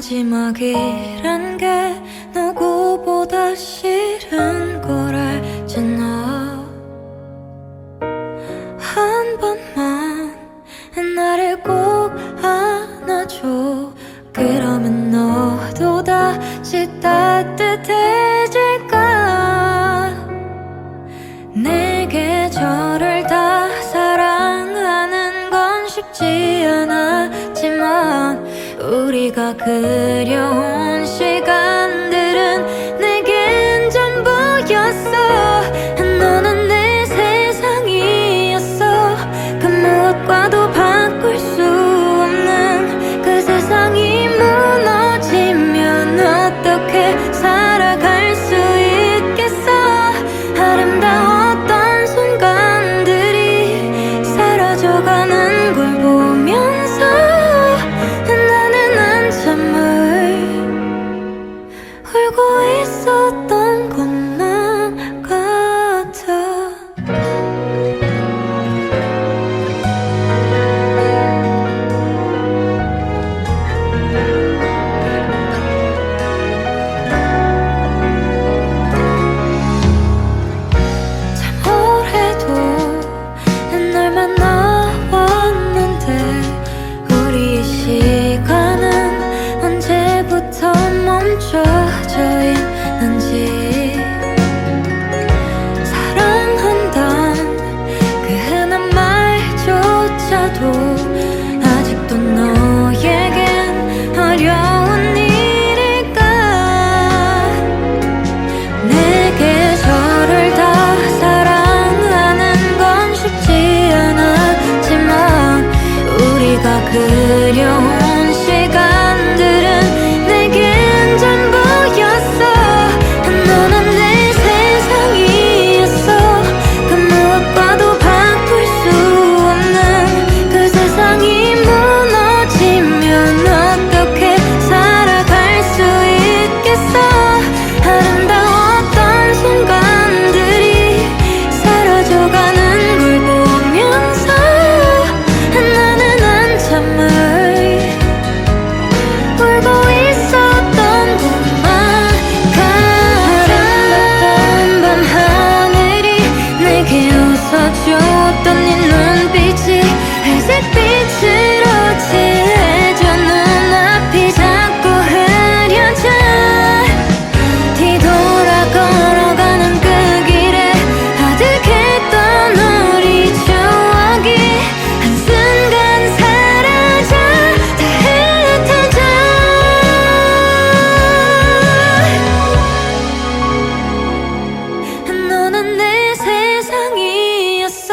마지막이란 게 누구보다 싫은 걸 알지 너. 한 번만 나를 꼭 안아줘. 그러면 너도 다시 따뜻해질까. 내게 저를 다 사랑하는 건 쉽지 않았지만 우리가 그려온 시간들은 내겐 전부였어. 너는 내 세상이었어. 그 무엇과도 바꿀 수 없는 그 세상이 무너지면 어떻게 살아갈 수 있겠어. 아름다웠던 순간들이 사라져가는 걸 보면서 나는 한참을 울고 있었던 것만 같아. 널 만나왔는데 우리의 시간은 언제부터 멈춰져 있는지. 사랑한단 그 흔한 말조차도 아직도 너에겐 어려운 일일까. 내게 저를 다 사랑하는 건 쉽지 않았지만 우리가 그려온 시간들은 내겐 전부였어. 너는 내 세상이었어. 그 무엇과도 바꿀 수 없는 그 세상이 무너지면 어떻게 살아갈 수 있겠어. 아름다웠던 순간들이 사라져가는 걸 보면서 나는 한참을 울고 있었던 것만 같아. 아름답던 밤하늘이 내게 웃어주었던 네 눈빛이 회색빛으로 칠해져 눈앞이 자꾸 흐려져. 뒤돌아 걸어가는 그 길에 아득했던 우리 추억이 한순간 사라져 다 흩어져. 너는 내 세상이었어.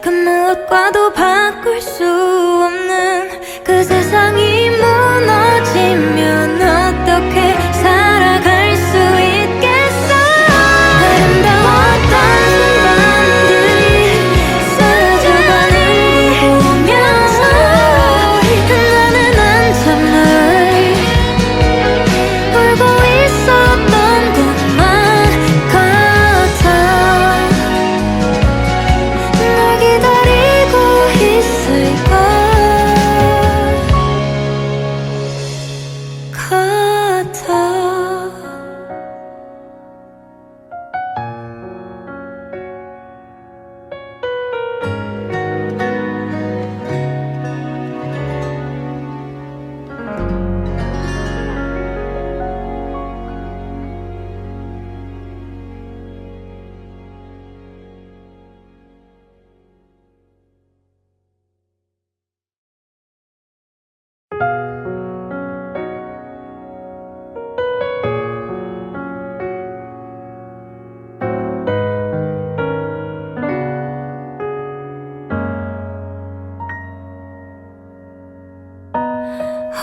그 무엇과도 바꿀 수 없는 그 세상이 무너지면 어떻게 살아갈 수 있겠어. 아름다웠던 순간들이 사라져가는 걸 보면서 나는 한참을 울고 있었던 것만 같아. 널 기다리고 있을까 같아.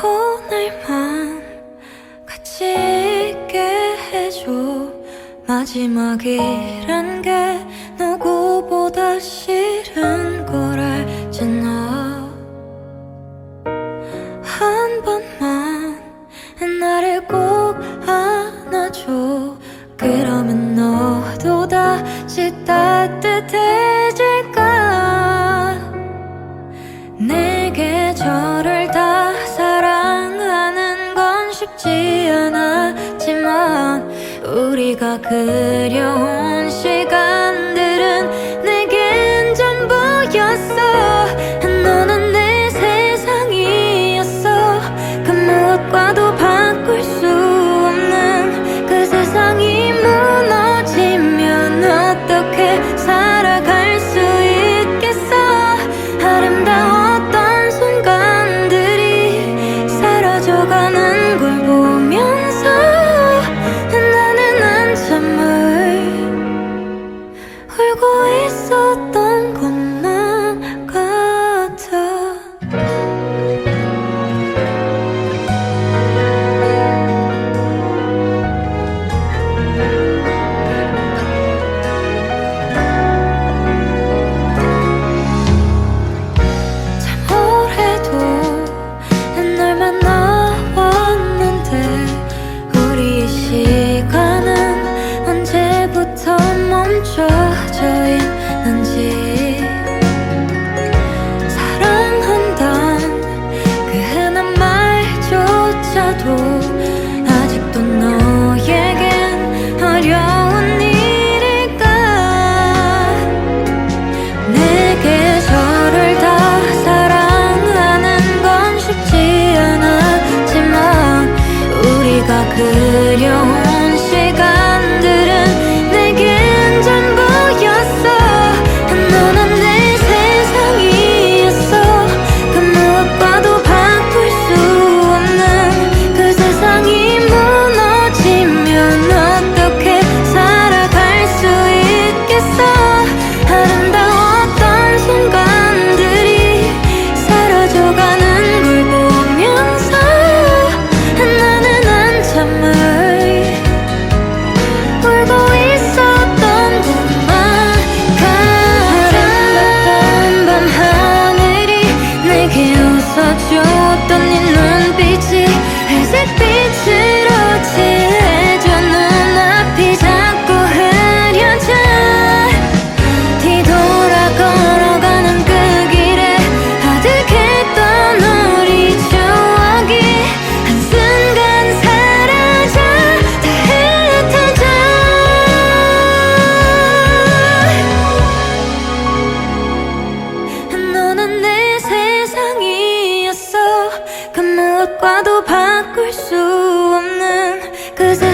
오늘만 같이 있게 해줘. 마지막이란 게 누구보다 싫은 걸 알지 너. 한 번만 나를 꼭 안아줘. 그러면 너도 다시 따뜻해질까. 내게 저를 다 사랑하는 건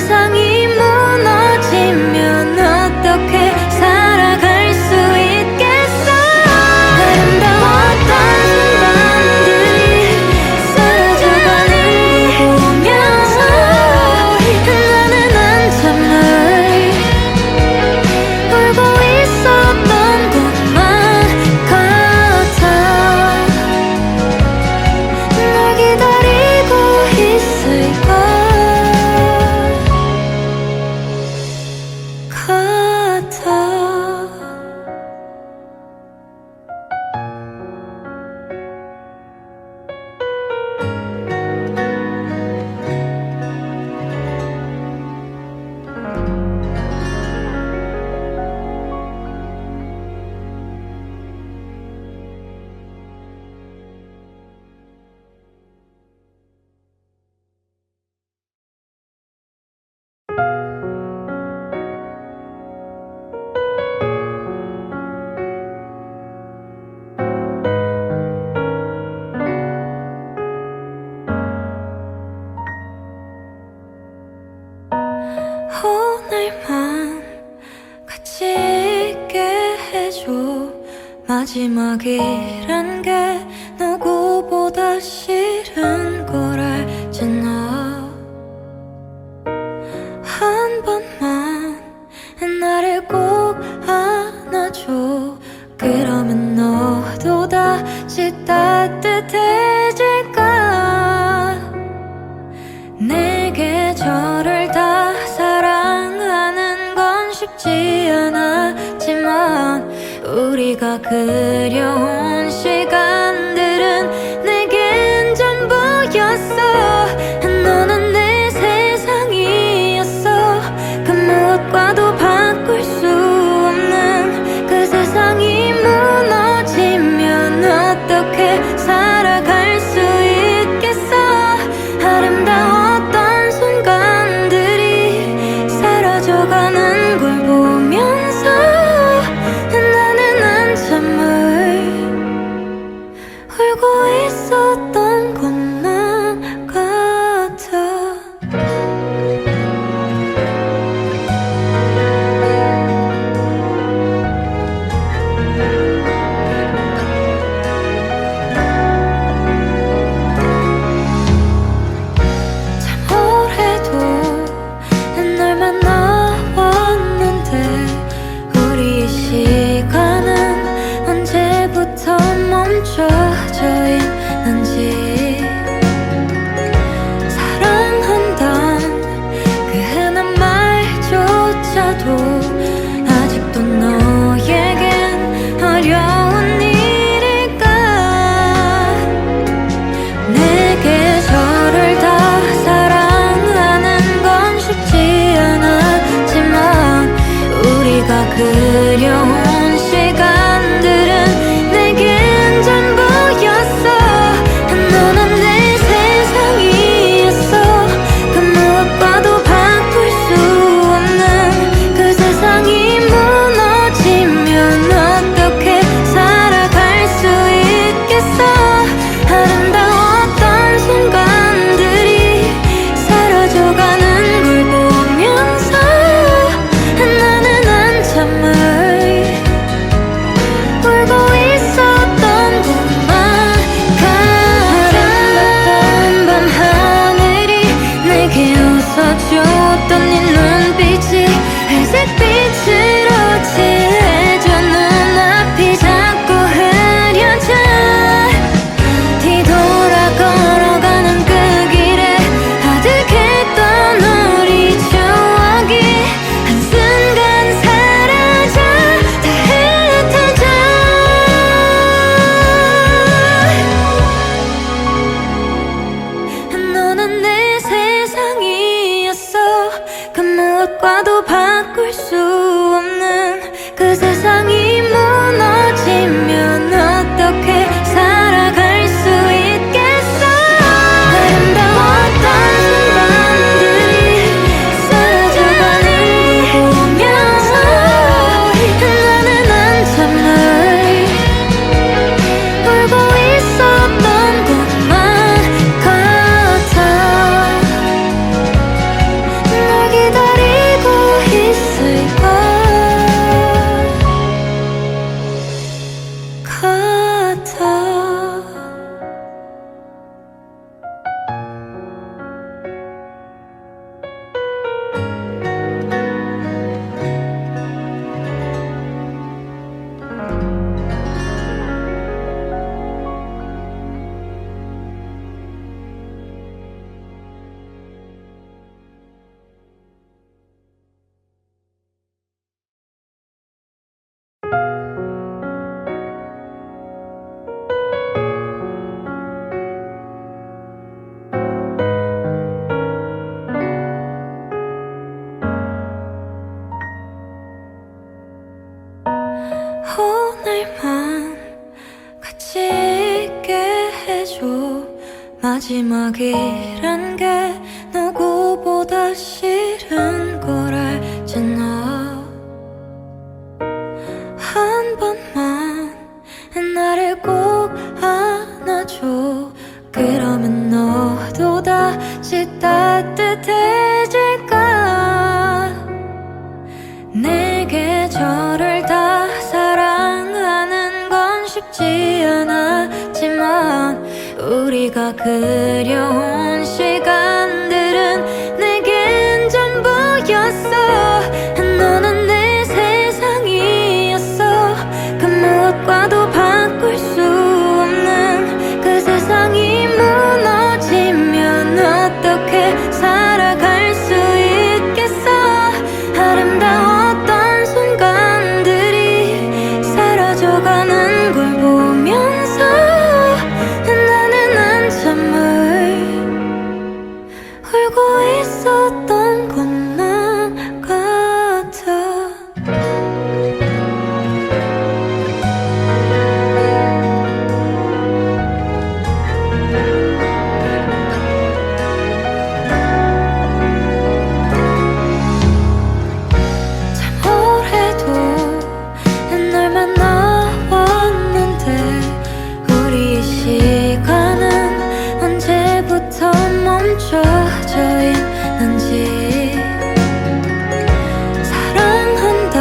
세상이 무너지면 어떻게 살아갈 수 있겠어. 아름다웠던 순간들이 사라져가는 걸 보면서 나는 한참을 울고 있었던 것만 같아. 널 기다리고 있을까 같아. 오늘만 같이 있게 해줘. 마지막이란 게 누구보다 싫은 걸 알지 너. 한 번만 나를 꼭 안아줘. 그러면 너도 다시 따뜻해질까. 내게 저를 다 사랑하는 건 쉽지 않았지만 우리가 그려온 시간들은 내겐 전부였어. 너는 내 세상이었어. 그 무엇과도 바꿀 수 없는 그 세상이 무너지면 어떻게 살아갈 수 있겠어. 아름다웠던 순간들이 사라져가는 걸 보면서 나는 한참을 울고 있었던 것만 같아. 오래도 널 만나왔는데 우리의 시간은 언제부터 멈춰져 있는지. 사랑한단 그 흔한 말조차도 아직도 너에겐 어려운 일일까. 내게 저를 다 사랑하는 건 쉽지 않았지만 우리가 그려온 시간들은 내겐 전부였어. 마지막이란 게 누구보다 싫은 걸 알지 너. 한 번만 나를 꼭 안아줘. 그러면 너도 다시 따뜻해질까. 내게 저를 다 사랑하는 건 쉽지 않았지만 우리가 그려온 시간들은 내겐 전부였어. 너는 내 세상이었어. 그 무엇과도 바꿀 수 없는 그 세상이 무너지면 어떻게 살아갈 수 있겠어. 아름다웠던 순간들이 사라져가는 걸 보면서 나는 한참을 울고 있었던 것만 같아. 널 만나왔는데 우리의 시간은 언제부터 멈춰져 있는지. 사랑한단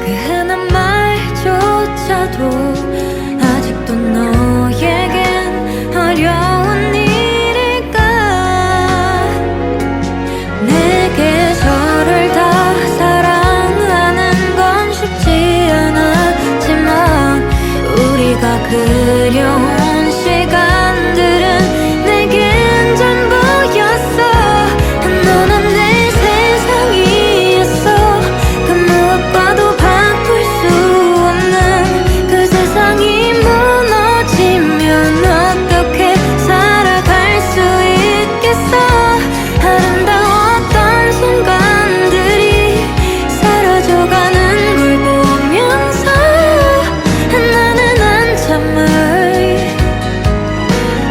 그 흔한 말조차도 아직도 너에겐 어려운 일일까. 내게 저를 다 사랑하는 건 쉽지 않았지만 우리가 그려온 시간들은 내겐 전부였어. 너는 내 세상이었어. 그 무엇과도 바꿀 수 없는 그 세상이 무너지면 어떻게 살아갈 수 있겠어. 아름다웠던 순간들이 사라져가는 걸 보면서 나는 한참을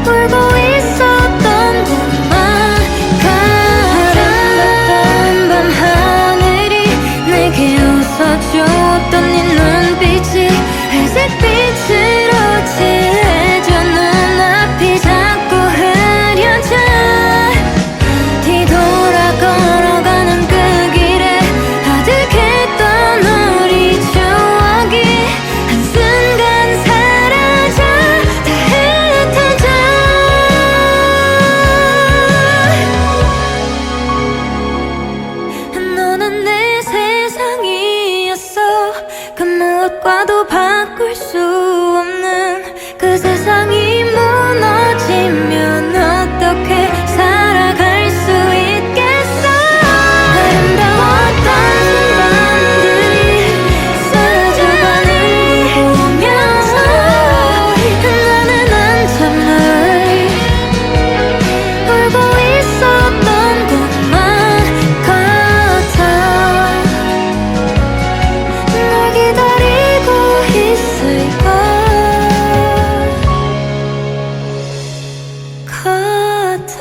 울고 있었던 것만 같아. 아름답던 밤하늘이 내게 웃어주었던 네 눈빛이 회색빛으로 칠해져 눈앞이 자꾸 흐려져. 뒤돌아 걸어가는 그 길에 아득했던 우리 추억이 한순간 사라져 다 흩어져. 너는 내 세상이었어. 그 무엇과도 바꿀 수 없는 그 세상이 무너지면 어떻게 살아갈 수 있겠어. 아름다웠던 순간들이 사라져가는 걸 보면서 나는 한참을 울고 있었던 것만 같아. 널 기다리고 있을까 같아.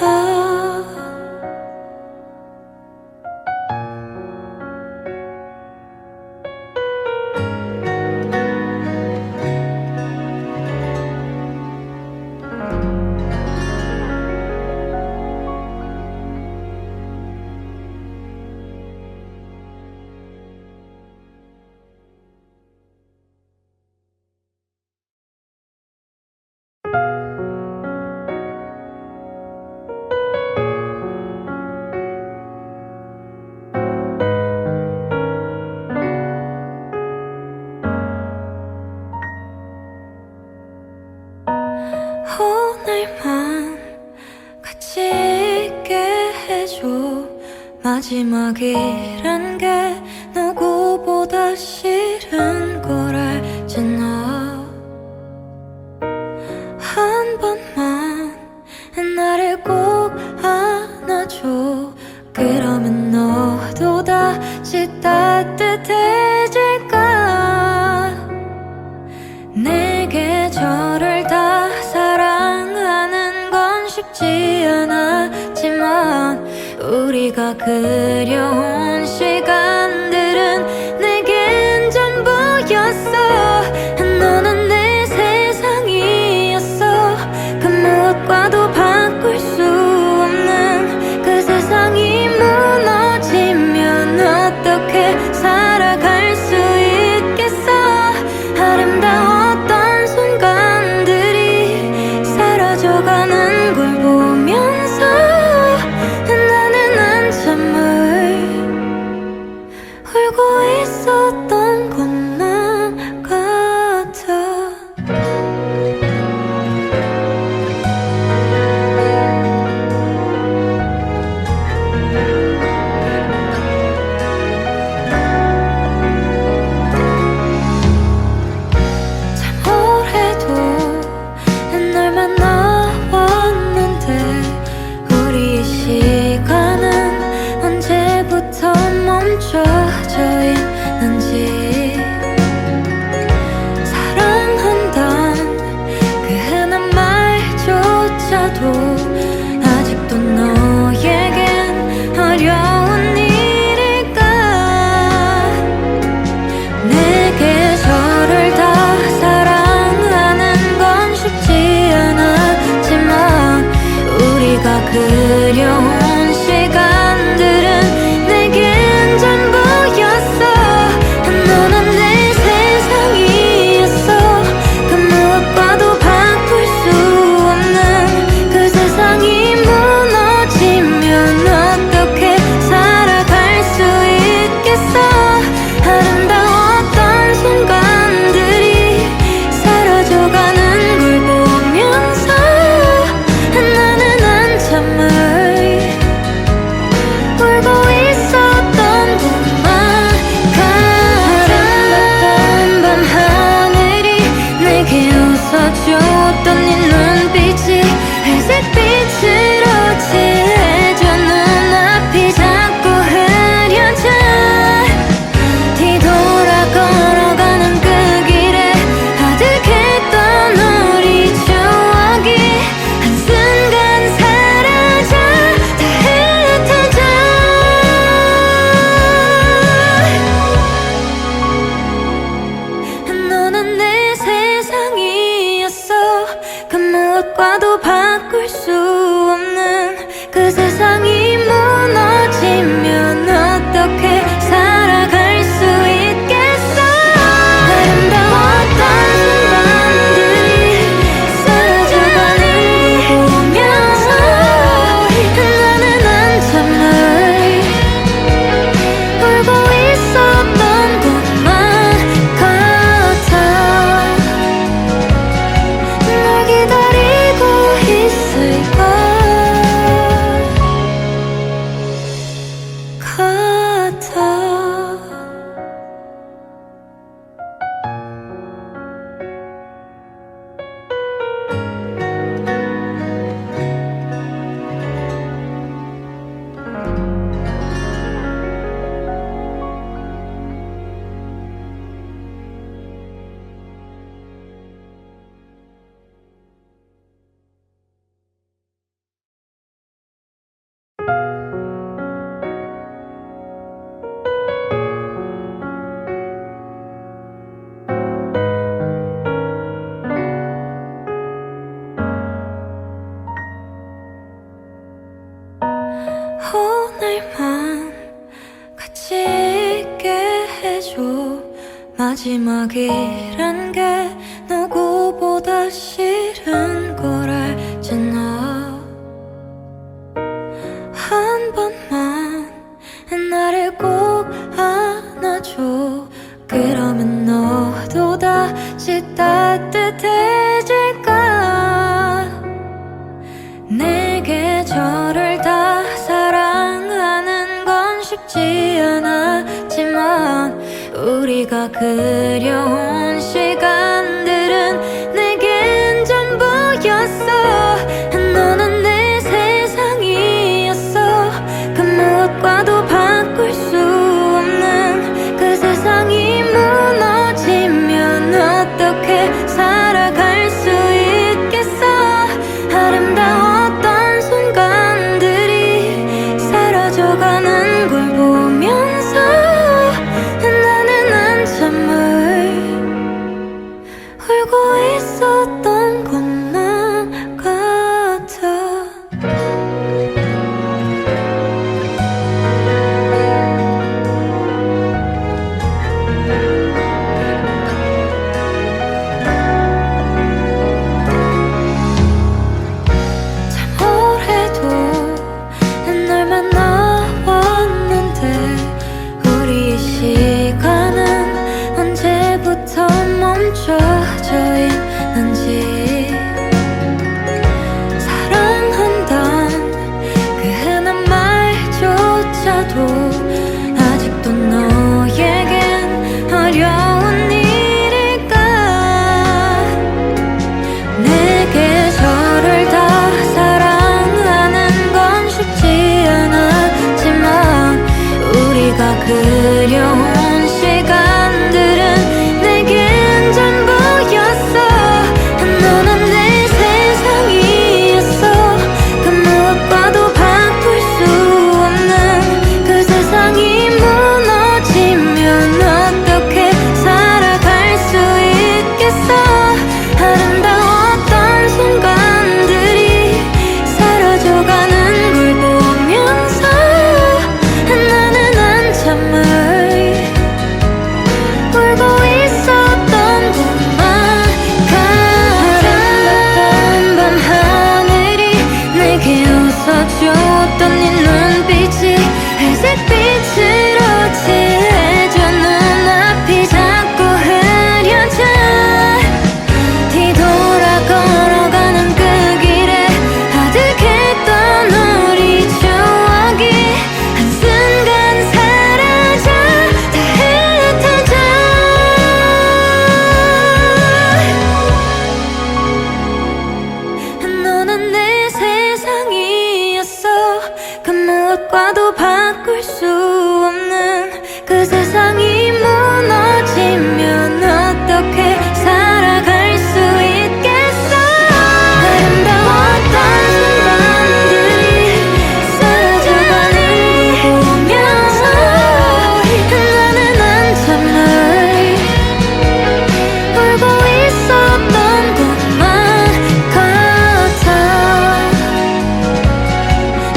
오늘만 같이 있게 해줘. 마지막이란 게 누구보다 싫은 걸 알지 너. 한 번만 나를 꼭 안아줘. 그러면 너도 다시 따뜻해질까. 내게 저를 다 사랑하는 건 우리가 그려온 시간들은 내겐 전부였어. 너는 내 세상이었어. 그 무엇과도 바꿀 수 없는 그 세상이 무너지면 어떻게 살아갈 수 있겠어. 아름다웠던 순간들이 사라져가는 걸 보면서 나는 한참을 울고 있었던 것만 같아. 널 만나왔는데 우리의 시간은 언제부터 멈춰져 있는지. 사랑한단 그 흔한 말조차도 아직도 너에겐 어려운 일일까. 내 계절을 다 사랑하는 건 쉽지 않았지만 우리가 그려온 시간들은 내겐 전부였어. 너는 내 세상이었어. 그 무엇과도 바꿀 수 없는 그 세상이 무너지면 어떻게 살아갈 수 있겠어. 아름다웠던 순간들이 사라져가는 걸 보면서 나는 한참을 울고 있었던 것만 같아. 아름답던 밤하늘이 내게 웃어줬던 네 눈빛이 회색 빛으로 칠해져 눈앞이 자꾸 흐려져. 뒤돌아 걸어가는 그 길에 아득했던 우리 추억이 한순간 사라져 다 흩어져. 너는 내 세상이었어. 그 무엇과도 바꿀 수 없는 그 세상이 무너지면 어떻게 살아갈 수 있겠어. 아름다웠던 순간들이 사라져가는 걸 보면서 나는 한참을 울고 있었던 것만 같아. 널 기다리고 있을까 같아. 오늘만 같이 있게 해줘. 마지막이란 게 누구보다 싫은 걸 알지 너. 한 번만 나를 꼭 안아줘. 그러면 너도 다시 따뜻해질까. 내 계절을 다 사랑하는 건 쉽지 않았지만 우리가 그려온 시간들은 내겐 전부였어. 너는 내 세상이었어. 그 무엇과도 바꿀 수 없는 그 세상이 무너지면 어떻게 살아갈 수 있겠어. 아름다웠던 순간들이 사라져가 울고 있었던 것만 같아. 시간은 언제부터 멈춰져 있는지. 사랑한단 그 흔한 말조차도 아직도 너에겐 어려운 일일까. 내 계절을 다 사랑하는 건 쉽지 않았지만 우리가 그려온 시간들은 내겐 전부였어. 너는 내 세상이었어. 그 무엇과도 바꿀 수 없는 그 세상이 무너지면 어떻게 살아갈 수 있겠어. 아름다웠던 순간들이 사라져가는 걸 보면서 나는 한참을 울고 있었던 것만 같아. 아름답던 밤하늘이 내게 웃어주었던 네 눈빛이 회색빛으로 칠해져 눈앞이 자꾸 흐려져. 뒤돌아 걸어가는 그 길에 아득했던 우리 추억이 한순간 사라져 다 흩어져. 너는 내 세상이었어. 그 무엇과도 바꿀 수 없는 그 세상이 무너지면 어떻게 살아갈 수 있겠어. 아름다웠던 순간들이 사라져가는 걸 보면서 나는 한참을 울고 있었던 것만 같아.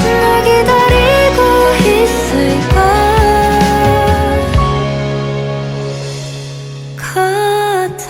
널 기다리고 있을까 같아.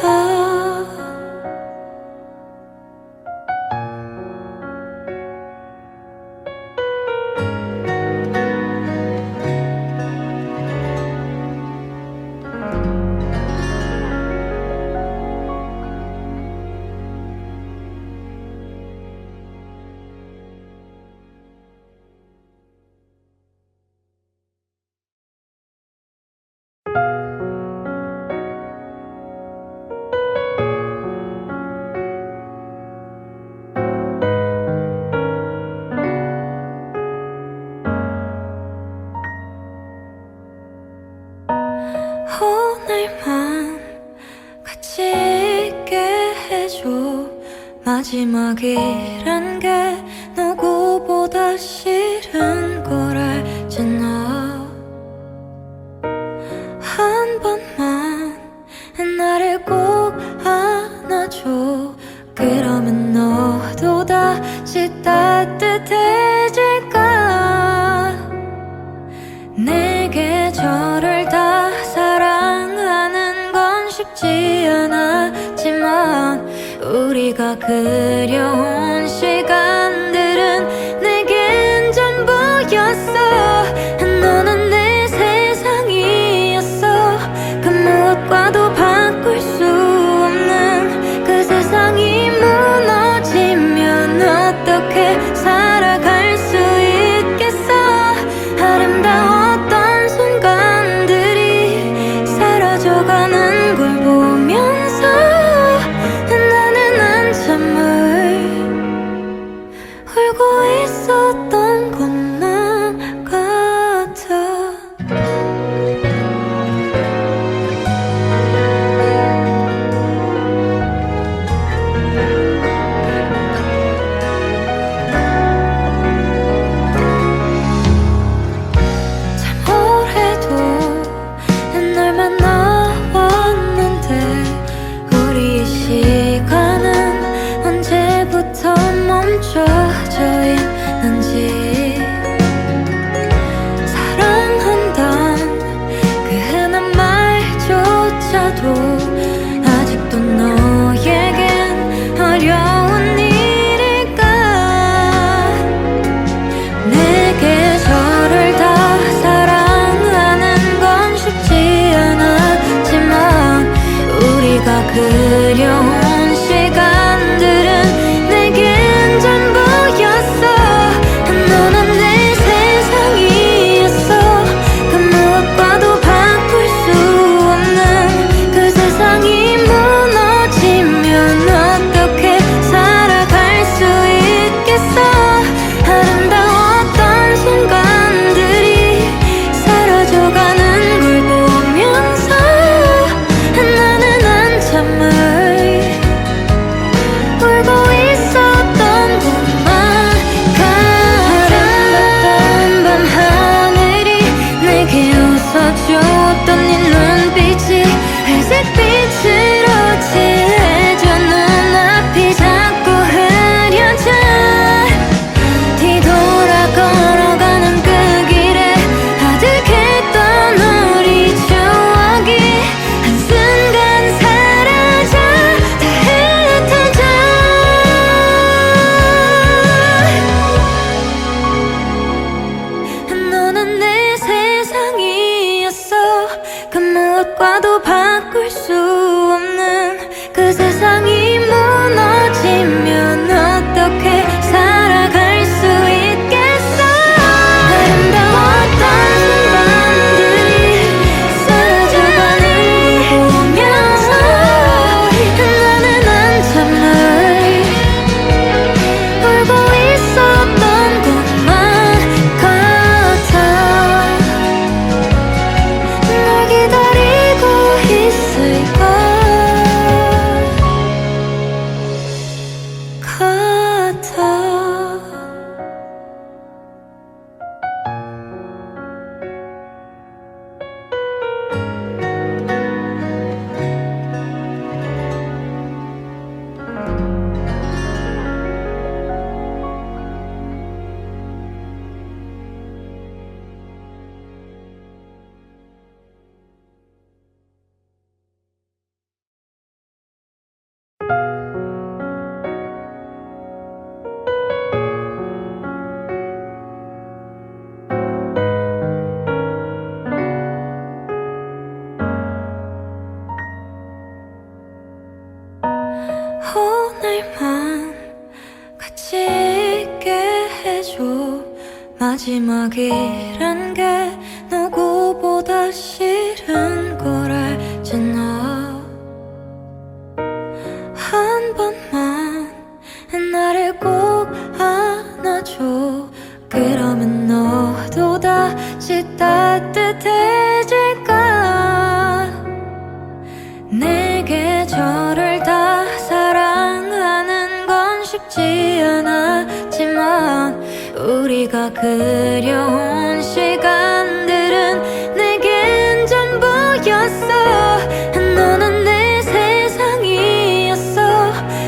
오늘만 같이 있게 해줘. 마지막이란 게 누구보다 싫은 걸 알잖아. 한 번만 나를 꼭 안아줘. 그러면 너도 다시 따뜻해질까. 내 계절을 다 사랑하는 건 쉽지 않았지만 우리가 그려온 시간들은 내겐 전부였어. 너는 내 세상이었어. 그 무엇과도 바꿀 수 없는 그 세상이 무너지면 어떻게 살아갈 수 있겠어. 아름다웠던 순간들이 사라져가는 걸 보면서 나는 한참을 멈춰져 있는지 사랑한단 그 흔한 말조차도 아직도 너에겐 어려운 일일까. 내 계절을 다 사랑하는 건 쉽지 않았지만 우리가 그려온 시간들은 내겐 전부였어. 너는 내 세상이었어. 그 무엇과도 바꿀 수 없는 그 세상이 무너지면 어떻게 살아갈 수 있겠어. 아름다웠던 순간들이 사라져가는 걸 보면서 나는 한참을 울고 있었던 것만 아름답던 밤하늘이 내게 웃어줬던 네 눈빛이 회색 빛으로 칠해져 눈앞이 자꾸 흐려져. 뒤돌아 걸어가는 그 길에 아득했던 우리 추억이 한순간 사라져 다 흩어져. 너는 내 세상이었어. 그 무엇과도 바꿀 수 없는 그 세상이 무너지면 어떻게 살아갈 수 있겠어. 아름다웠던 순간들이 사라져가는 걸 보면서 나는 한참을 울고 있었던 것만 같아. 널 기다리고 있을까 같아. 오늘만 같이 있게 해줘. 마지막이란 게 누구보다 싫은 걸 알지 너. 한 번만 나를 꼭 안아줘. 그러면 너도 다시 따뜻해질까. 내 계절을 다 사랑하는 건 쉽지 않았지만 우리가 그려온 시간들은 내겐 전부였어. 너는 내 세상이었어.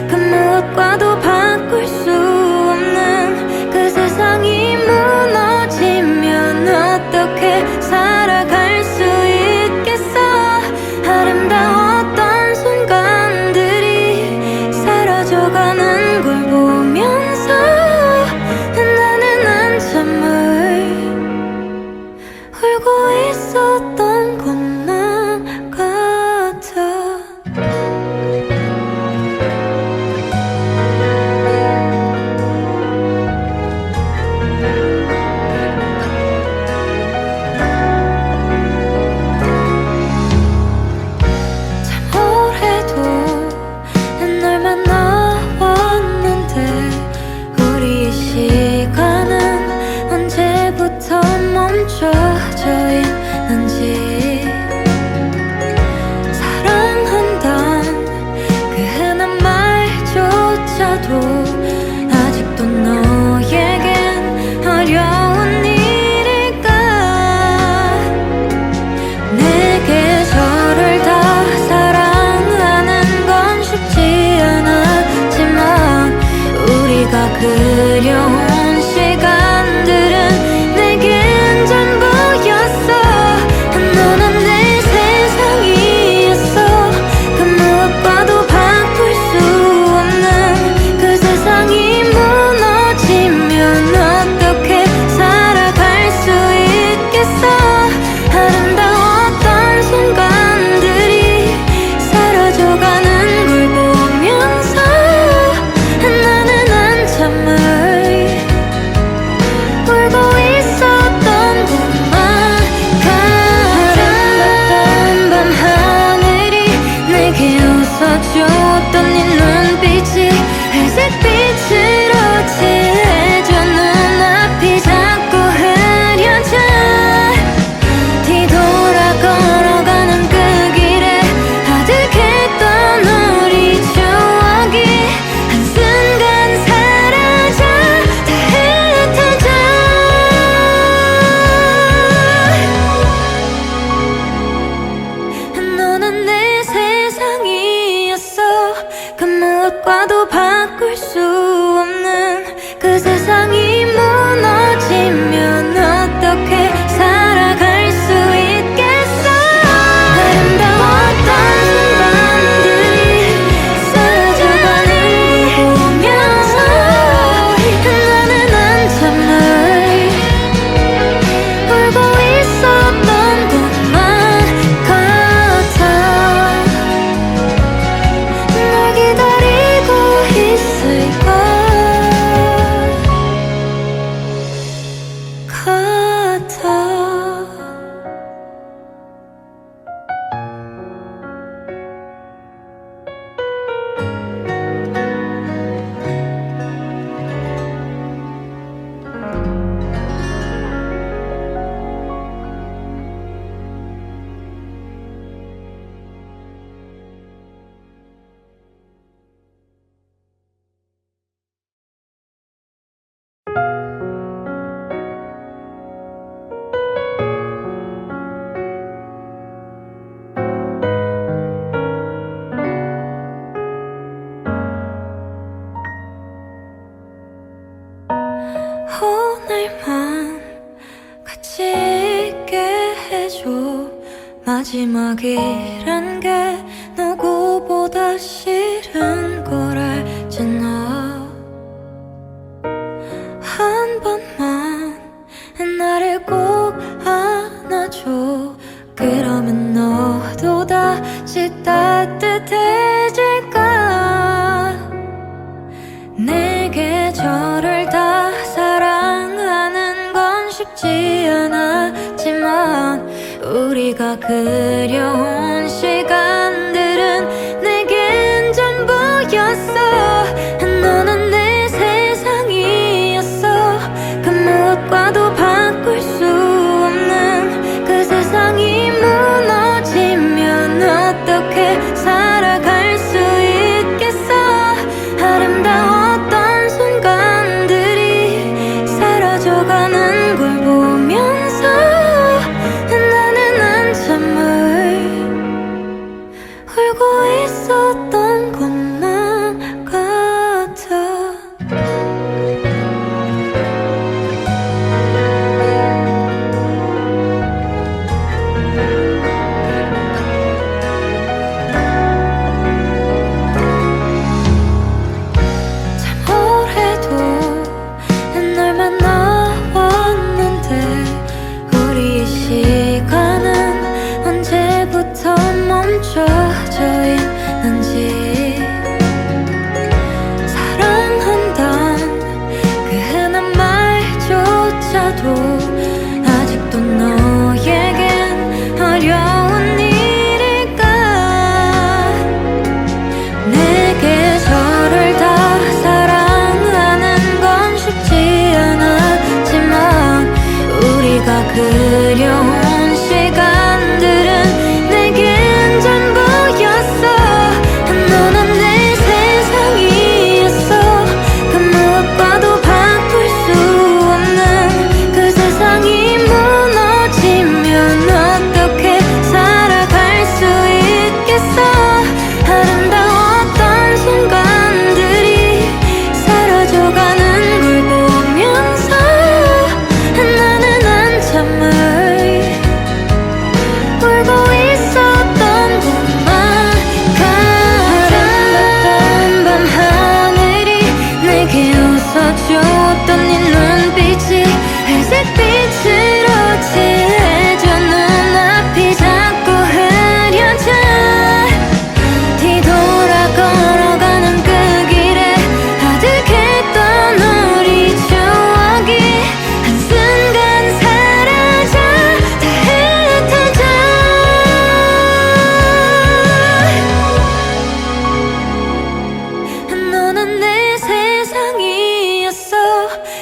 그 무엇과도 바꿀 수 없는 그 세상이 무너지면 어떻게 살아갈 수 있겠어. 아름다웠던 순간들이 사라져가는 걸 보면서 나는 한참을 울고 있었던 것만 같아. 참 오래도 널 만나왔는데 그려온 시간들은 내겐 전부였어. 너는 내 세상이었어. 그 무엇과도 바꿀 수 없는 그 세상이 무너지면 어떻게 살아갈 수 있겠어. 아름다웠던 순간들이 사라져가는 걸 보면서 나는 한참을 울고 있었던 것만 같아. 아름답던 밤하늘이 내게 웃어주었던 네 눈빛이 회색빛으로 칠해져 눈앞이 자꾸 흐려져. 뒤돌아 걸어가는 그 길에 아득했던 우리 추억이 한순간 사라져 다 흩어져. 너는 내 세상이었어. 그 무엇과도 바꿀 수 없는 그 세상이 무너지면 어떻게 살아갈 수 있겠어. 아름다웠던 순간들이 사라져가는 걸 보면서 나는 한참을 울고 있었던 것만 같아. 널 기다리고 있을까 같아. 오늘만 같이 있게 해줘. 마지막이란 게 누구보다 싫은 걸 알잖아. 한 번만 나를 꼭 안아줘. 그러면 너도 다시 따뜻해질까. 내게 저를 다 사랑하는 건 쉽지 않았지만 우리가 그려온 시간들은 내겐 전부였어. 너는 내 세상이었어. 그 무엇과도 바꿀 수 없는 그 세상이 무너지면 어떻게 살아갈 수 있겠어. 아름다웠던 순간들이 사라져가는 걸 보면서 나는 한참을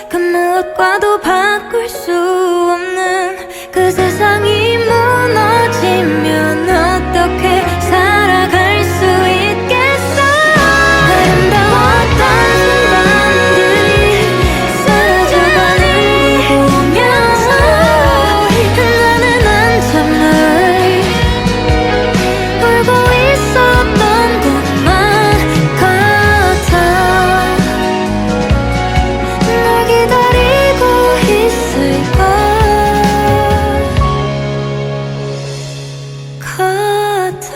그 무엇과도 바꿀 수 없는 그 세상이 무너지면 어떻게 살아갈 수 있겠어. 아름다웠던 순간들이 사라져가는 걸 보면서 나는 한참을 울고 있었던 것만 같아. 널 기다리고 있을까 같아.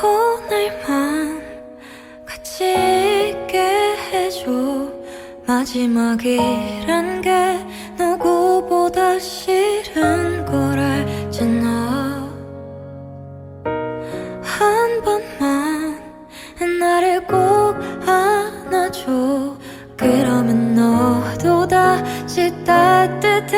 오늘만 같이 있게 해줘. 마지막이란 게 누구보다 싫은 걸 알지 너. 한 번만 나를 꼭 안아줘. 그러면 너도 다시 따뜻해질까.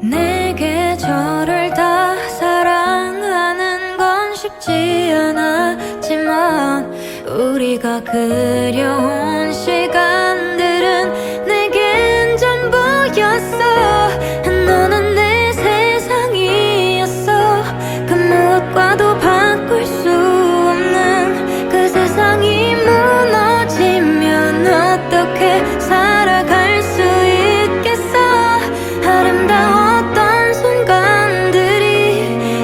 내게 저를 다 사랑하는 건 쉽지 않았지만 우리가 그려온 시간들은 내겐 전부였어. 너는 내 세상이었어. 그 무엇과도 바꿀 수 없는 그 세상이 무너지면 어떻게 살아갈 수 있겠어. 아름다웠던 순간들이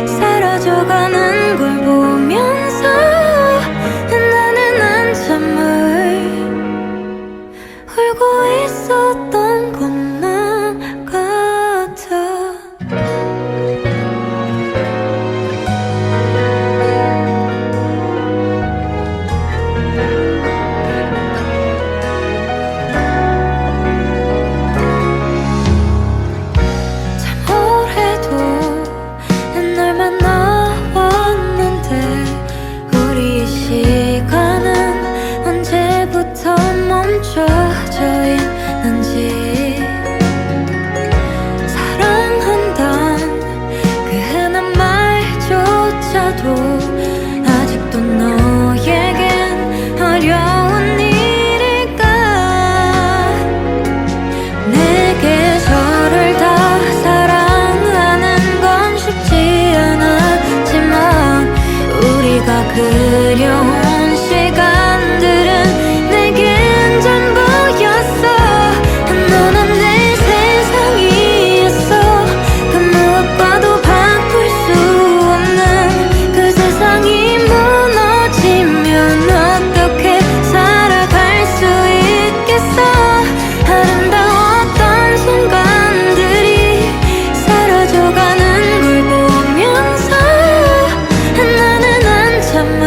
사라져가는 걸 보면서 나는 한참을 울고 있었던 것만 같아. 오래도 널 만나왔는데 우리의 시간은 언제부터 멈춰져 있는지. 사랑한단 그 흔한 말조차도 아직도 너에겐 어려운 일일까. 내게 저를 다 사랑하는 건 쉽지 않았지만 우리가 그려온 시간들은 내겐 전부였어. 너는 내 세상이었어. 그 무엇과도 바꿀 수 없는 그 세상이 무너지면 어떻게 살아갈 수 있겠어. 아름다웠던 순간들이 사라져가는 걸 보면서 나는 한참을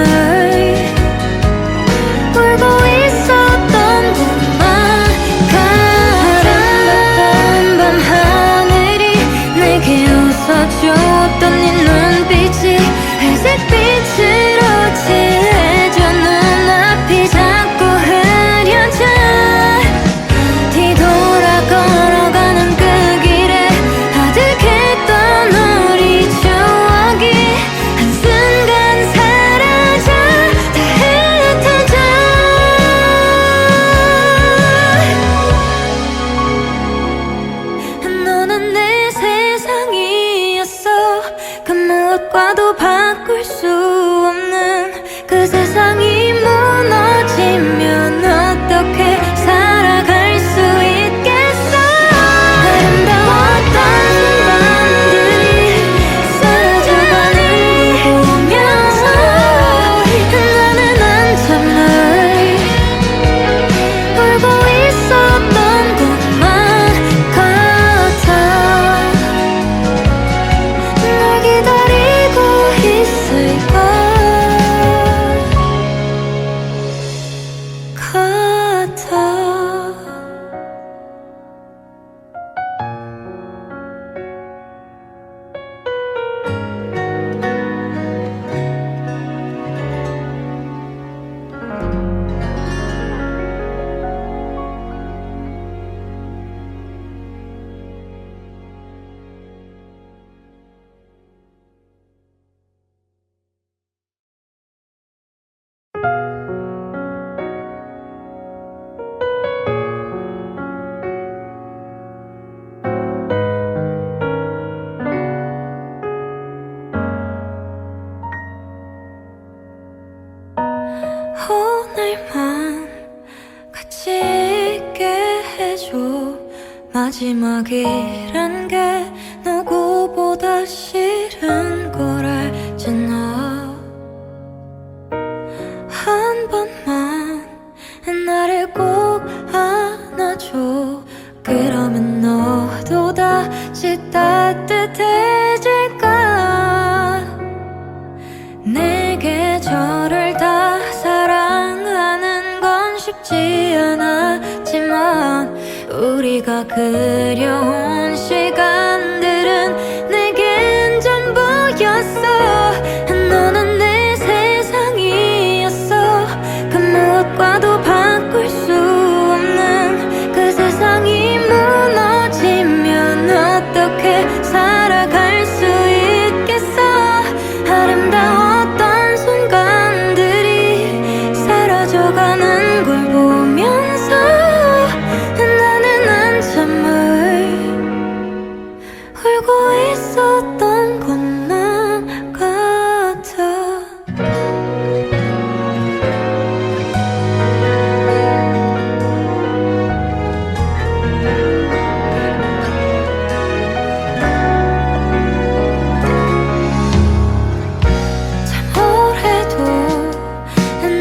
같이 있게 해줘. 마지막이란 게 누구보다 싫은 걸 알지 너. 한 번만 나를 꼭 안아줘. 그러면 너도 다시 따뜻해질까. 내 계절을 다 사랑하는 건 쉽지 않았지만 우리가 그려온 시간들은 내겐 전부였어. 너는 내 세상이었어. 그 무엇과도 바꿀 수 없는 그 세상이 무너지면 어떻게 살아갈 수 있겠어. 아름다웠던 순간들이 사라져가는 걸 보면서 나는 한참을 울고 있었던 것만 같아.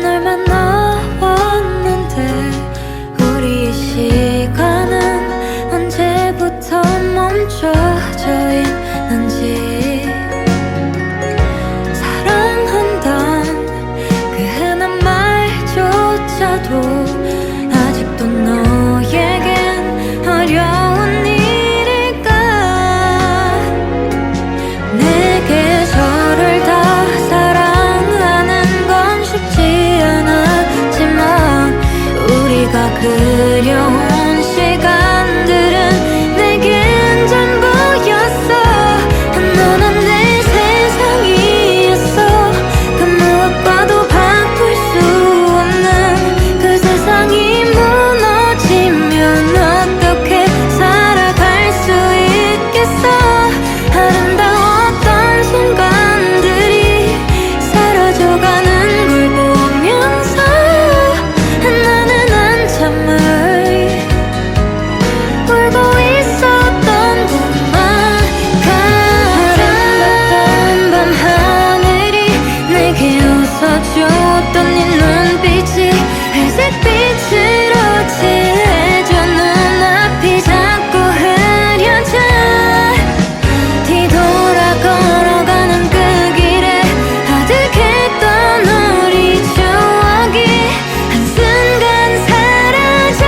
널 만나왔는데 우리의 시간은 언제부터 멈춰져 있는지. 사랑한단 그 흔한 말조차도 아직도 너에겐 어려운 일일까. 내 계절을 다 사랑하는 건 쉽지 않았지만 우리가 그려온 시간들은 내겐 전부였어. 너는 내 세상이었어. 그 무엇과도 바꿀 수 없는 그 세상이 무너지면 어떻게 살아갈 수 있겠어. 아름다웠던 순간들이 사라져가는 걸 보면서 나는 한참을 울고 있었던 것만 같아. 아름답던 밤하늘이 내게 웃어주었던 네 눈빛이 회색빛으로 칠해져 눈앞이 자꾸 흐려져. 뒤돌아 걸어가는 그 길에 아득했던 우리 추억이 한순간 사라져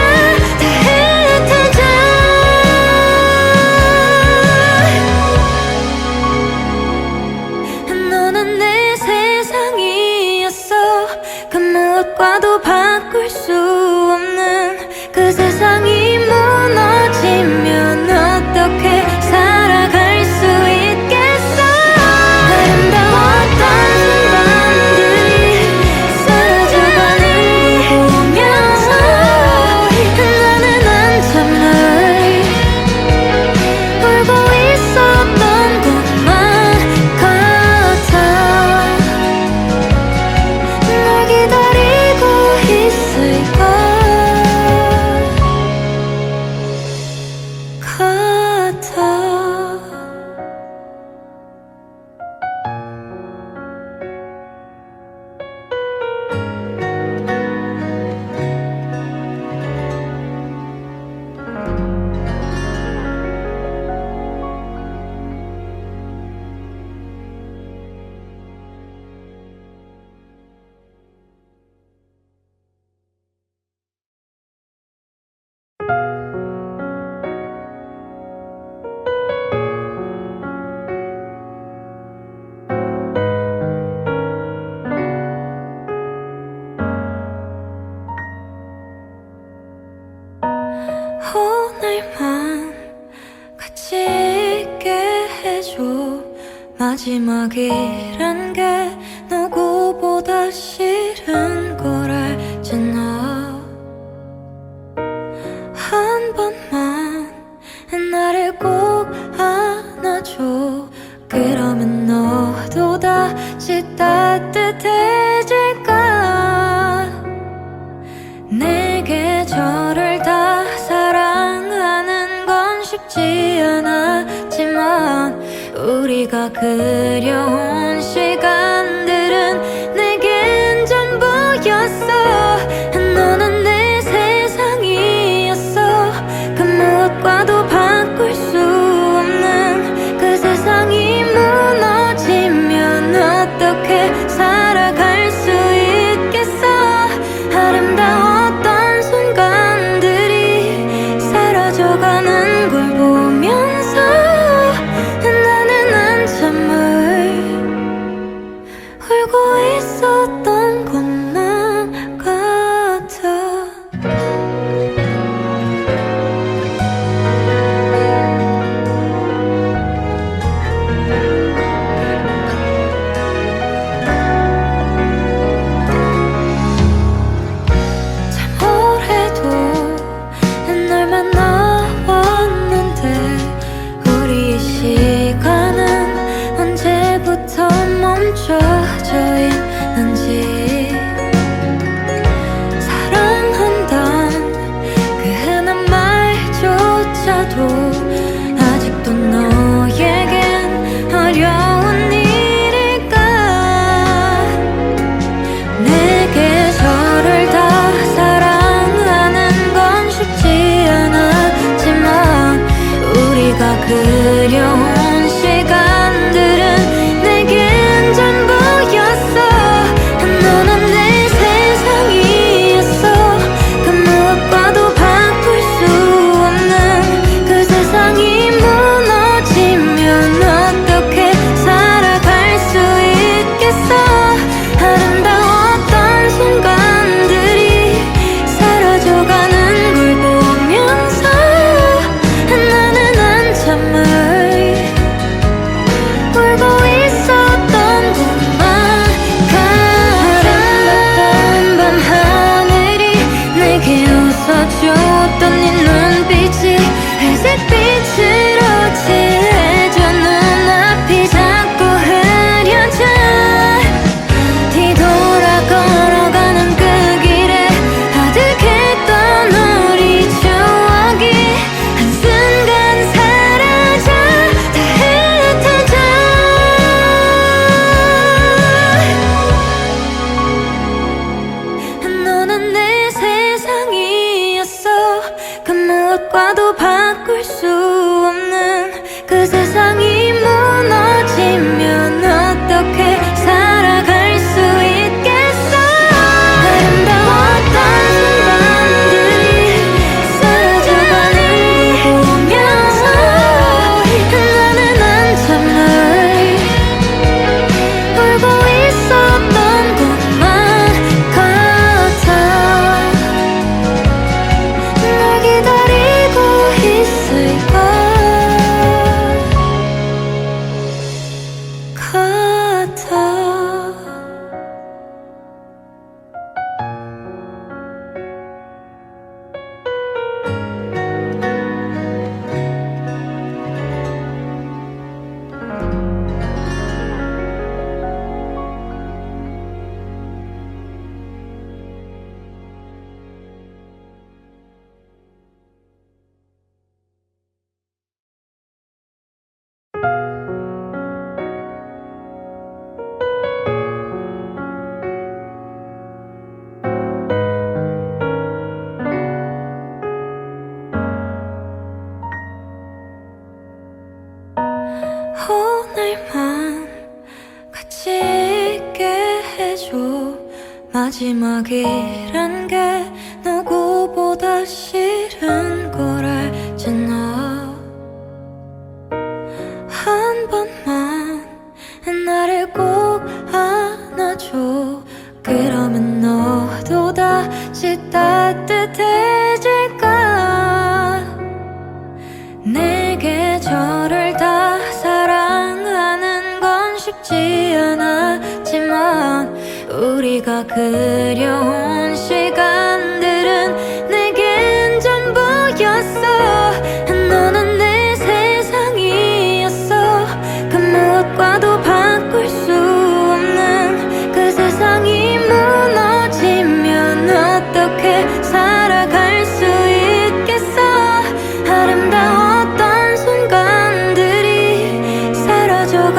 다 흩어져. 너는 내 세상이었어. 그 무엇과도 바꿀 수 없는 그 세상이 무너지면 어떻게 살아갈 수 있겠어. 아름다웠던 순간들이 사라져가는 걸 보면서 나는 한참을 울고 있었던 것만 같아. 널 기다리고 있을까 같아. 오늘만 같이 있게 해줘. 마지막이란 게 누구보다 싫은 걸 알지 너. 한 번만 나를 꼭 안아줘. 그러면 너도 다시 따뜻해질까. 내 계절 우리가 그려온 시간들은 내겐 전부였어. 너는 내 세상이었어. 그 무엇과도 바꿀 수 없는 그 세상이 무너지면 어떻게 살아갈 수 있겠어. 아름다웠던 순간들이 사라져가는 걸 보면서 나는 한참을 울고 있었던 것만 같아. 널 만나왔는데 우리의 시간은 언제부터 멈춰져 있는지. 사랑한단 그 흔한 말조차도 아직도 너에겐 어려운 일일까. 내게 저를 다 사랑하는 건 쉽지 않았지만 우리가 그려온 시간들은 내겐 전부였어. 너는 내 세상이었어. 그 무엇과도 바꿀 수 없는 그 세상이 무너지면 어떻게 살아갈 수 있겠어. 아름다웠던 순간들이 사라져가는 걸 보면서 나는 한참을 울고 있었던 것만 같아. 아름답던 밤하늘이 내게 웃어줬던 네 눈빛이 회색 빛으로 칠해져 눈앞이 자꾸 흐려져. 뒤돌아 걸어가는 그 길에 아득했던 우리 추억이 한순간 사라져 다 흩어져. 너는 내 세상이었어. 그 무엇과도 바꿀 수 없는 그 세상이 무너지면 어떻게 살아갈 수 있겠어. 아름다웠던 순간들이 사라져가는 걸 보면서 나는 한참을 울고 있었던 것만 같아. 널 기다리고 있을까 같아. 오늘만 같이 있게 해줘. 마지막이란 게 누구보다 싫은 걸 알지 너. 한 번만 나를 꼭 안아줘. 그러면 너도 다시 따뜻해질까. 내게 저를 다 사랑하는 건 쉽지 않았지만 우리가 그려온 시간들은 내겐 전부였어. 너는 내 세상이었어. 그 무엇과도 바꿀 수 없는 그 세상이 무너지면 어떻게 살아갈 수 있겠어. 아름다웠던 순간들이 사라져가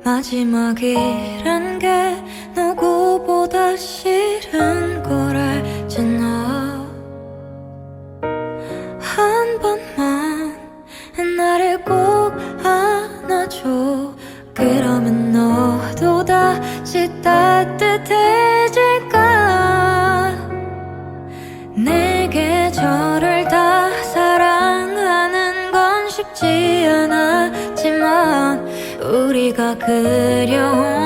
마지막이란 게 누구보다 싫은 걸 알지 너. 한 번만 나를 꼭 안아줘. 그러면 너도 다시 따뜻해질까. 내게 저를 다 사랑하는 건 쉽지 않았지만 우리가 그려온